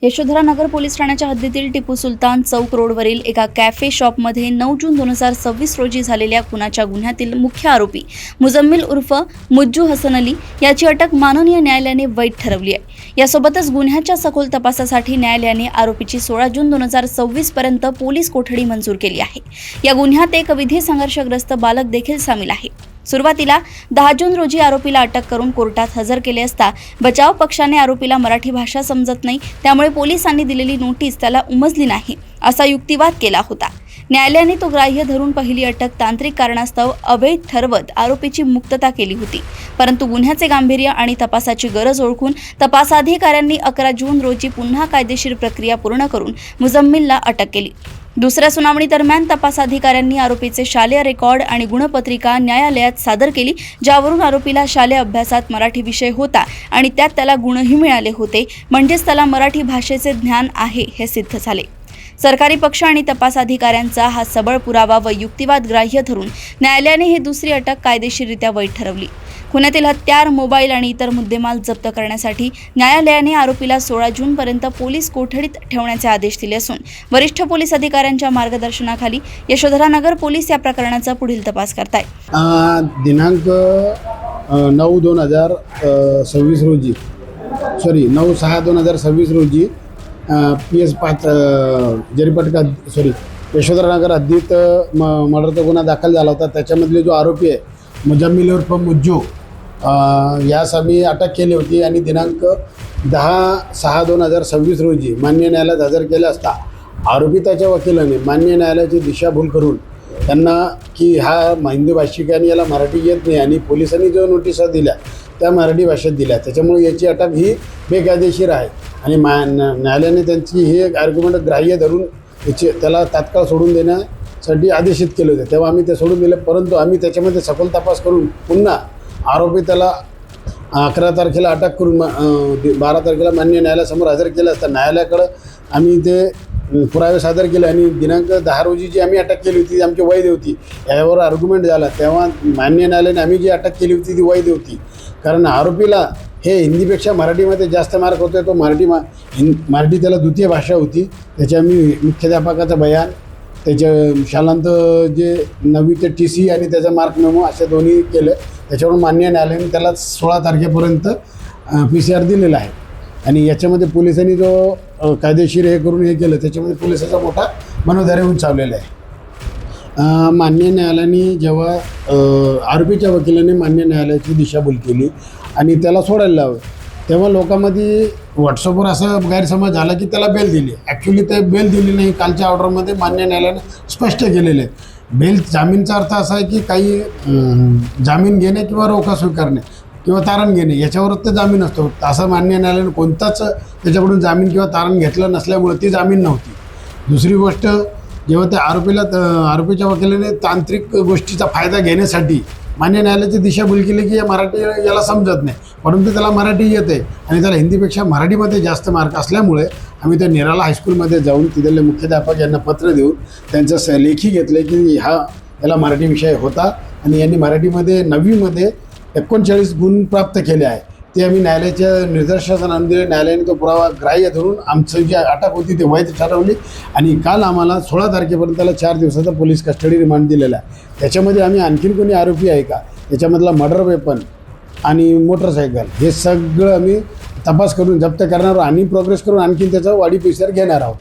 यशोधरा नगर police ठाण्याच्या हद्दीतील टिपू सुलतान चौक रोडवरील एका कॅफे शॉपमध्ये 9 जून 2026 रोजी झालेल्या खुनाच्या गुन्ह्यातील मुख्य आरोपी मुजम्मिल उर्फ मुज्जू हसन अली याची अटक माननीय न्यायालयाने वैध ठरवली आहे। यासोबतच गुन्ह्याच्या सखोल तपासासाठी न्यायालयाने आरोपीची 16 जून 2026 पर्यंत पोलीस कोठडी मंजूर केली आहे। या गुन्ह्यात एक विधी संघर्षग्रस्त बालक देखील सामील आहे। सुरुवातीला 10 जून रोजी आरोपीला अटक करून कोर्टात हजर केले असता बचाव पक्षाने आरोपीला मराठी भाषा समजत नाही, त्यामुळे पोलिसांनी दिलेली नोटीस त्याला उमजली नाही असा युक्तिवाद केला होता। न्यायालयाने तो ग्राह्य धरून पहिली अटक तांत्रिक कारणास्तव अवैध ठरवत आरोपीची मुक्तता केली होती, परंतु गुन्ह्याचे गांभीर्य आणि तपासाची गरज ओळखून तपास अधिकाऱ्यांनी 11 जून रोजी पुन्हा कायदेशीर प्रक्रिया पूर्ण करून मुजम्मिलला अटक केली। दुसऱ्या सुनावणी दरम्यान तपास अधिकाऱ्यांनी आरोपीचे शालेय रेकॉर्ड आणि गुणपत्रिका न्यायालयात सादर केली, ज्यावरून आरोपीला शालेय अभ्यासात मराठी विषय होता आणि त्यात त्याला गुणही मिळाले होते, म्हणजेच त्याला मराठी भाषेचे ज्ञान आहे हे सिद्ध झाले। सरकारी पक्ष आणि तपास अधिकाऱ्यांचा हा सबळ पुरावा व युक्तिवाद ग्राह्य धरून न्यायालयाने ही दुसरी अटक कायदेशीररित्या वैध ठरवली। खुनातील हत्यार, मोबाईल आणि इतर मुद्देमाल जप्त करण्यासाठी न्यायालयाने आरोपीला 16 जून पर्यंत पोलीस कोठडीत ठेवण्याचे आदेश दिले असून वरिष्ठ पोलीस अधिकाऱ्यांच्या मार्गदर्शनाखाली यशोधरा नगर पोलीस या प्रकरणाचा पुढील तपास करतायत। दिनांक 9/6/2026 रोजी PS5 जरीपटका यशोधरा नगर हद्दीत मर्डरचा गुन्हा दाखल झाला होता। त्याच्यामधले जो आरोपी आहे मुजम्मिल उर्फ मुज्जू यास आम्ही अटक केली होती आणि दिनांक 10/6/2026 रोजी मान्य न्यायालयात हजर केले असता आरोपी त्याच्या वकिलाने मान्य न्यायालयाची दिशाभूल करून त्यांना की हा हिंदी भाषिक आणि याला मराठी येत नाही आणि पोलिसांनी जो नोटिसा दिल्या त्या मराठी भाषेत दिल्या, त्याच्यामुळे याची अटक ही बेकायदेशीर आहे आणि न्यायालयाने त्यांची हे आर्ग्युमेंट ग्राह्य धरून त्याला तात्काळ सोडून देण्यासाठी आदेशित केले होते। तेव्हा आम्ही ते सोडून दिले, परंतु आम्ही त्याच्यामध्ये सखोल तपास करून पुन्हा आरोपी त्याला 11 तारखेला अटक करून 12 तारखेला मान्य न्यायालयासमोर हजर केलं असता न्यायालयाकडं आम्ही ते पुरावे सादर केले आणि दिनांक 10 रोजी जी आम्ही अटक केली होती ती आमची वैध होती। यावर आर्ग्युमेंट झाला तेव्हा मान्य न्यायालयाने आम्ही जी अटक केली होती ती वैध होती, कारण आरोपीला हे हिंदीपेक्षा मराठीमध्ये जास्त मार्क होते। तो मराठी त्याला द्वितीय भाषा होती। त्याच्या आम्ही मुख्याध्यापकाचं बयान, त्याच्या शालांत जे 9वी ते TC आणि त्याचा मार्क मेमो असे दोन्ही केले। त्याच्यावरून मान्य न्यायालयाने त्याला 16 तारखेपर्यंत PCR दिलेला आहे आणि याच्यामध्ये पोलिसांनी जो कायदेशीर हे करून हे केलं त्याच्यामध्ये पोलिसाचा मोठा मनोधैर्य उंचावलेला आहे। मान्य न्यायालयाने जेव्हा आरोपीच्या वकिलाने मान्य न्यायालयाची दिशाभूल केली आणि त्याला सोडायला लावलं, तेव्हा लोकांमध्ये व्हॉट्सअपवर असा गैरसमज झाला की त्याला बेल दिली। ॲक्च्युली ते बेल दिली नाही। कालच्या ऑर्डरमध्ये मान्य न्यायालयाने स्पष्ट केलेलं आहे, बेल जामीनचा अर्थ असा आहे की काही जामीन घेणे किंवा रोखा स्वीकारणे किंवा तारण घेणे याच्यावरच ते जामीन असतो। असं मान्य न्यायालयाने कोणताच त्याच्याकडून जामीन किंवा तारण घेतलं नसल्यामुळे ती जामीन नव्हती। दुसरी गोष्ट, जेव्हा त्या आरोपीच्या वकिलाने तांत्रिक गोष्टीचा फायदा घेण्यासाठी मान्य न्यायालयाची दिशाभूल केली की मराठी याला समजत नाही, परंतु त्याला मराठी येते आणि त्याला हिंदीपेक्षा मराठीमध्ये जास्त मार्क असल्यामुळे आम्ही त्या निराला हायस्कूलमध्ये जाऊन तिथले मुख्याध्यापक यांना पत्र देऊन त्यांचं लेखी घेतले की याला मराठी विषय होता आणि यांनी मराठीमध्ये 9वीमध्ये 39 गुण प्राप्त केले आहे। ते आम्ही न्यायालयाच्या निदर्शनास आणून दिले। न्यायालयाने तो पुरावा ग्राह्य धरून आमचं जी अटक होती ती वैध ठरवली आणि काल आम्हाला 16 तारखेपर्यंत त्याला 4 दिवसाचा पोलीस कस्टडी रिमांड दिलेला आहे। त्याच्यामध्ये आम्ही आणखीन कोणी आरोपी आहे का, त्याच्यामधला मर्डर वेपन आणि मोटरसायकल हे सगळं आम्ही तपास करून जप्त करणार आणि प्रोग्रेस करून आणखीन त्याचा वाढीव PCR घेणार आहोत।